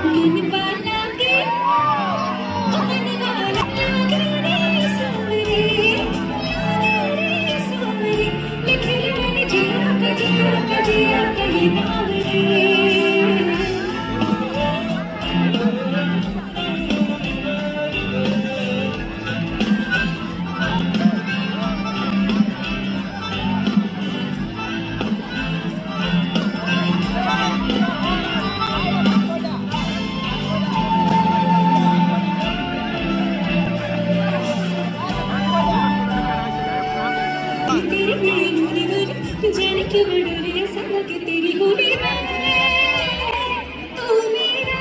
मन वाला के मन वाला के रे सावरे रे सावरे लिखले मैंने जिया कहीं बावरे तेरी नैनों ने मुझे जाने क्यों बड़ोले ऐसा लगे तेरी होली में तू मेरा